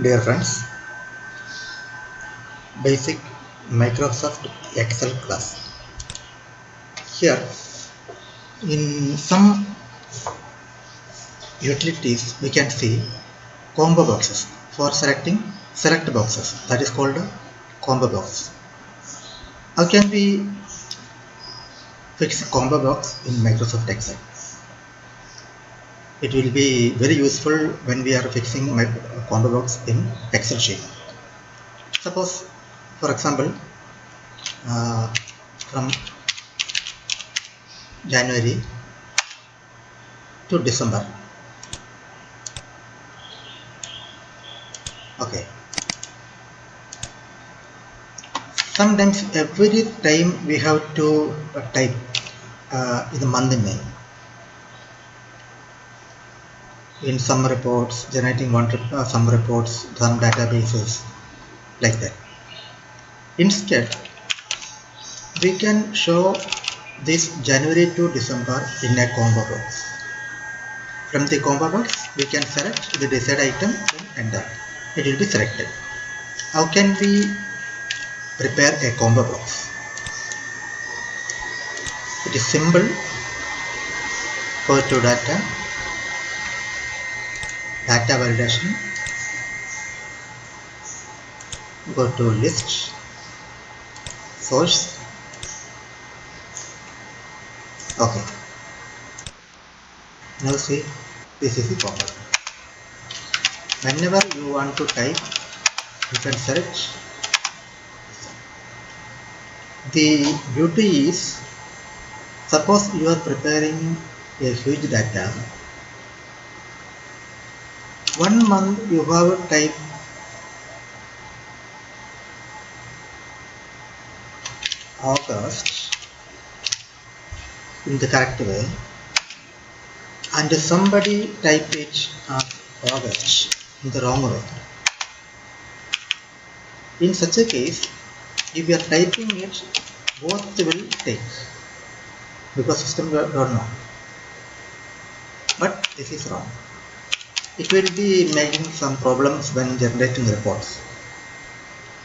Dear friends, basic Microsoft Excel class. Here, in some utilities, we can see combo boxes for selecting select boxes. That is called combo box. How can we fix a combo box in Microsoft Excel? It will be very useful when we are fixing my combo box in Excel sheet. Suppose, for example, from January to December. Okay. Sometimes every time we have to type in the month name in some reports, generating some reports, some databases, like that. Instead, we can show this January to December in a combo box. From the combo box, we can select the desired item and enter. It will be selected. How can we prepare a combo box? It is simple. Go to data validation, go to list, source. Okay, now see, this is the combo. Whenever you want to type, you can search. The beauty is, suppose you are preparing a huge data. 1 month you have typed August in the correct way, and somebody typed it as August in the wrong way. In such a case, if you are typing it, both will take, because system don't know. But this is wrong. It will be making some problems when generating reports.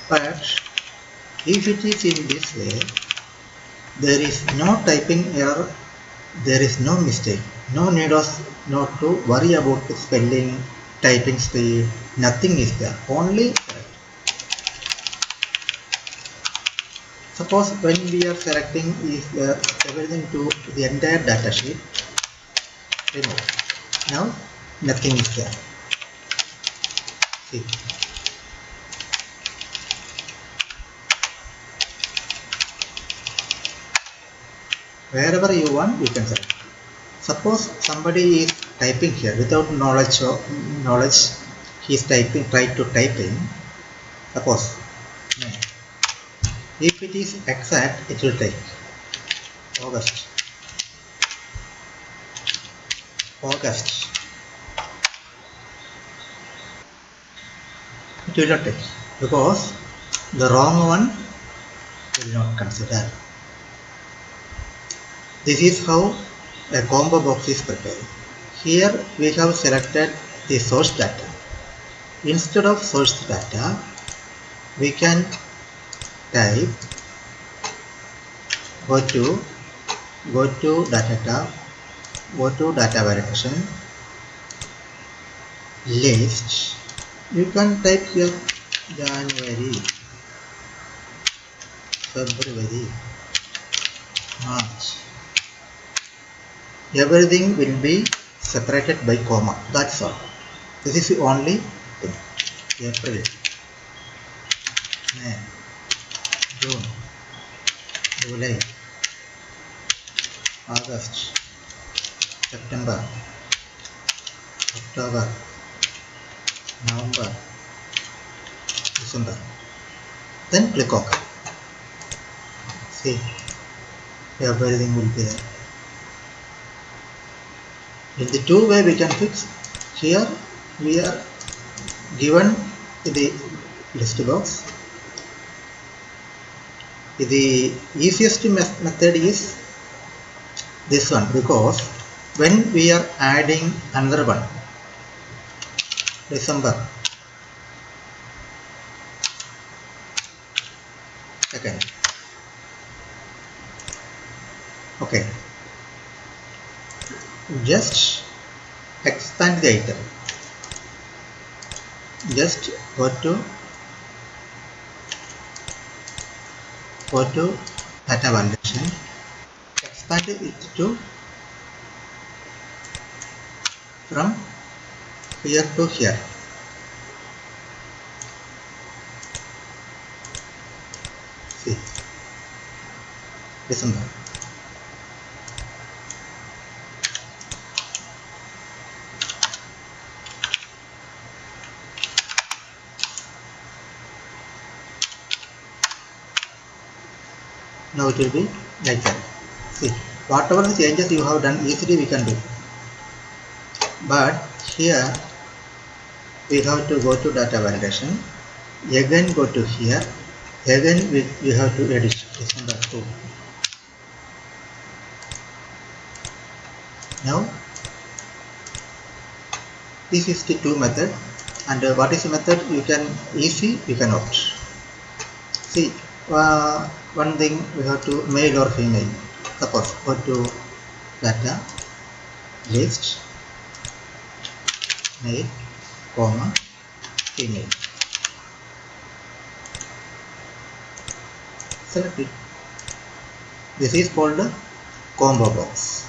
But if it is in this way, there is no typing error, there is no mistake, no need of not to worry about the spelling, typing speed, nothing is there, only correct. Suppose when we are selecting is everything to the entire data sheet, remove. Now nothing is there. See. Wherever you want, you can select. Suppose somebody is typing here without knowledge, he is typing, try to type in, suppose, if it is exact, it will take August. It will not take, because the wrong one will not consider. This is how a combo box is prepared. Here we have selected the source data. Instead of source data, we can type, go to data tab, go to data validation, list. You can type here January, February, March. Everything will be separated by comma. That's all. This is the only thing. April, May, June, July, August, September, October, November, December. Then click OK. See, everything will be there. In the two way we can fix. Here we are given the list box. The easiest method is this one, because when we are adding another one, December, just expand the item. Just go to data validation, expand it to from here to here. See, December. Now it will be like that. See, whatever the changes you have done easily we can do. But here we have to go to data validation. Again go to here. Again we have to edit December 2. Now this is the 2 method, and what is the method? You can easy, you can opt. See, one thing we have to male or female. Suppose go to data list male comma female. Select it. This is called the combo box.